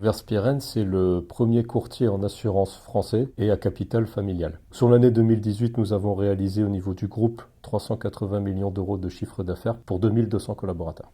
Verspieren, c'est le premier courtier en assurance français et à capital familial. Sur l'année 2018, nous avons réalisé au niveau du groupe 380 millions d'euros de chiffre d'affaires pour 2200 collaborateurs.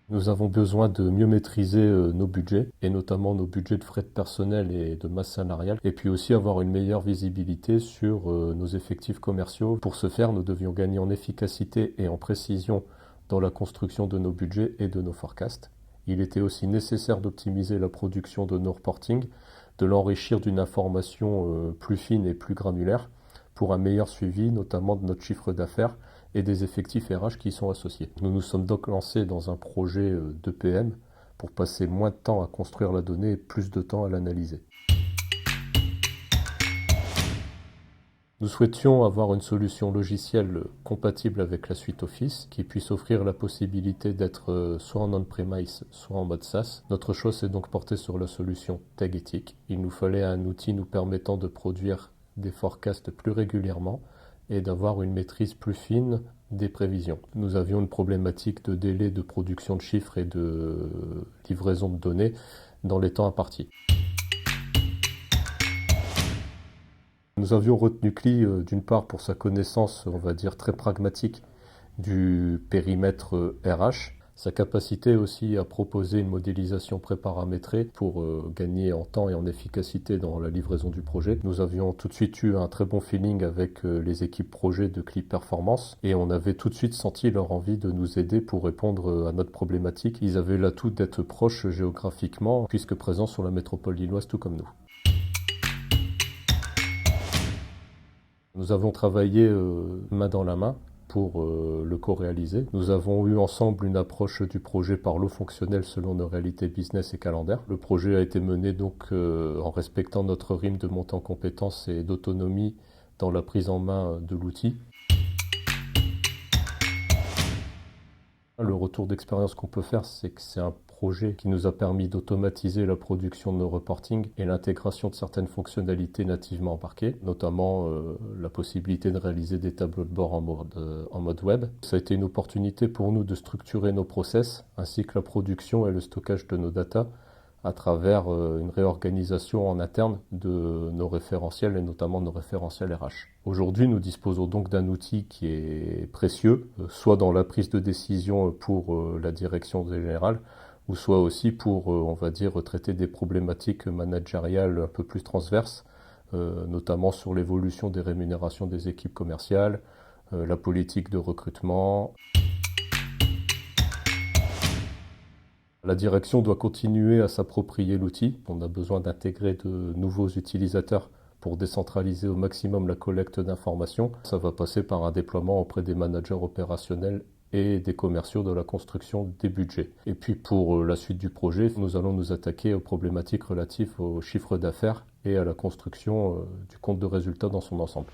Nous avons besoin de mieux maîtriser nos budgets, et notamment nos budgets de frais de personnel et de masse salariale, et puis aussi avoir une meilleure visibilité sur nos effectifs commerciaux. Pour ce faire, nous devions gagner en efficacité et en précision dans la construction de nos budgets et de nos forecasts. Il était aussi nécessaire d'optimiser la production de nos reportings, de l'enrichir d'une information plus fine et plus granulaire pour un meilleur suivi, notamment de notre chiffre d'affaires et des effectifs RH qui y sont associés. Nous nous sommes donc lancés dans un projet d'EPM pour passer moins de temps à construire la donnée et plus de temps à l'analyser. Nous souhaitions avoir une solution logicielle compatible avec la suite Office qui puisse offrir la possibilité d'être soit en on-premise, soit en mode SaaS. Notre choix s'est donc porté sur la solution Tagetic. Il nous fallait un outil nous permettant de produire des forecasts plus régulièrement et d'avoir une maîtrise plus fine des prévisions. Nous avions une problématique de délai de production de chiffres et de livraison de données dans les temps impartis. Nous avions retenu CLI d'une part pour sa connaissance, on va dire, très pragmatique du périmètre RH, sa capacité aussi à proposer une modélisation préparamétrée pour gagner en temps et en efficacité dans la livraison du projet. Nous avions tout de suite eu un très bon feeling avec les équipes projet de CLI Performance et on avait tout de suite senti leur envie de nous aider pour répondre à notre problématique. Ils avaient l'atout d'être proches géographiquement puisque présents sur la métropole lilloise tout comme nous. Nous avons travaillé main dans la main pour le co-réaliser. Nous avons eu ensemble une approche du projet par lot fonctionnel selon nos réalités business et calendaire. Le projet a été mené donc en respectant notre rime de montée en compétences et d'autonomie dans la prise en main de l'outil. Le retour d'expérience qu'on peut faire, c'est que c'est un projet qui nous a permis d'automatiser la production de nos reportings et l'intégration de certaines fonctionnalités nativement embarquées, notamment la possibilité de réaliser des tableaux de bord en mode web. Ça a été une opportunité pour nous de structurer nos process, ainsi que la production et le stockage de nos data à travers une réorganisation en interne de nos référentiels et notamment de nos référentiels RH. Aujourd'hui, nous disposons donc d'un outil qui est précieux, soit dans la prise de décision pour la direction générale, ou soit aussi pour, on va dire, traiter des problématiques managériales un peu plus transverses, notamment sur l'évolution des rémunérations des équipes commerciales, la politique de recrutement. La direction doit continuer à s'approprier l'outil. On a besoin d'intégrer de nouveaux utilisateurs pour décentraliser au maximum la collecte d'informations. Ça va passer par un déploiement auprès des managers opérationnels et des commerciaux de la construction des budgets. Et puis pour la suite du projet, nous allons nous attaquer aux problématiques relatives au chiffre d'affaires et à la construction du compte de résultat dans son ensemble.